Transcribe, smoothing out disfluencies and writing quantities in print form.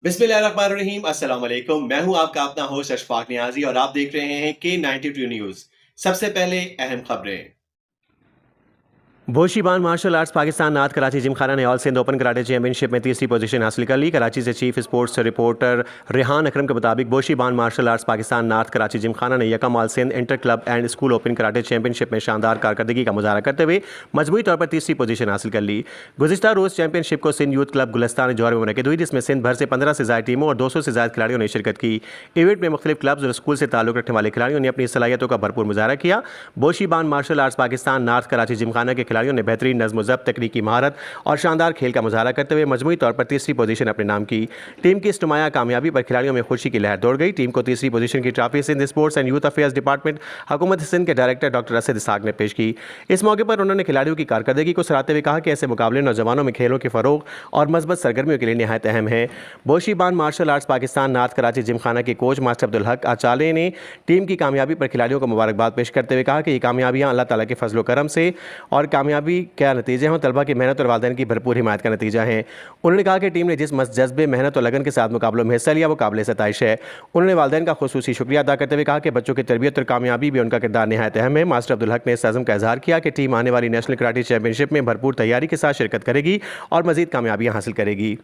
बिस्मिल्लाहिर्रहमानिर्रहीम अस्सलाम वालेकुम। मैं हूं आपका अपना होस्ट अशफाक नियाजी और आप देख रहे हैं K92 न्यूज़। सबसे पहले अहम खबरें। बोशीबान मार्शल आर्ट्स पाकिस्तान नाथ कराची जिमखाना ने all Sindh open karate championship में तीसरी पोजीशन हासिल कर ली। कराची से chief sports reporter Rehan Akram के मुताबिक बोशीबान मार्शल आर्ट्स पाकिस्तान नाथ कराची जिमखाना ने यकम all Sindh inter club and school open karate championship में शानदार कारकर्दगी का मुजाहरा करते हुए मजमूई तौर पर तीसरी पोजीशन हासिल कर ली। गुज़िश्ता रोज़ चैंपियनशिप को सिंध यूथ क्लब गुलस्तान जौहर में मुनक़िद हुई, जिसमें सिंध भर से 15 से ज़ायद टीमों और 200 से ज़ायद खिलाड़ियों ने शिरकत की। इवेंट में मुख्तलिफ क्लब्स और स्कूल से ताल्लुक़ रखने वाले खिलाड़ियों ने अपनी सलाहियतों का भरपूर मुजाहरा किया। बोशीबान मार्शल आर्ट्स पाकिस्तान नाथ कराची जिमखाना के खिलाड़ियों ने बेहतरीन नज़्म ज़ब्त, तकनीकी महारत और शानदार खेल का मुजाहरा करते हुए मजमूई तौर पर तीसरी पोजीशन अपने नाम की। टीम की इस नुमाया कामयाबी पर खिलाड़ियों में खुशी की लहर दौड़ गई। टीम को तीसरी पोजीशन की trophy Sindh sports and youth affairs department हुकूमत सिंध के डायरेक्टर डॉक्टर असद इसहाक ने पेश की। इस मौके पर उन्होंने खिलाड़ियों की कारकर्दगी को सराहते हुए कहा कि ऐसे मुकाबले नौजवानों में खेलों के फ़रोग और मजबूत सरगर्मियों के लिए नहायत अहम है। बोशीबान मार्शल आर्ट्स पाकिस्तान नाथ कराची जिमखाना के कोच मास्टर अब्दुल हक आचाले ने टीम की कामयाबी पर खिलाड़ियों को मुबारकबाद पेश करते हुए कहा कि ये कामयाबियाँ अल्लाह ताला के फजल करम से और कामयाबी क्या नतीजे हों, तलबा की मेहनत और वालिदैन की भरपूर हिमायत का नतीजा है। उन्होंने कहा कि टीम ने जिस जज्बे, मेहनत और लगन के साथ मुकाबलों में हिस्सा लिया वो काबिल सताइश है। उन्होंने वालिदैन का खुसूसी शुक्रिया अदा करते हुए कहा कि बच्चों की तरबियत और कामयाबी में उनका किरदार नहायत अहम है। मास्टर अब्दुल हक ने इस अज़्म का इजहार किया कि टीम आने वाली नेशनल कराटे चैंपियनशिप में भरपूर तैयारी के साथ शिरकत करेगी और मज़ीद कामयाबियाँ हासिल करेगी।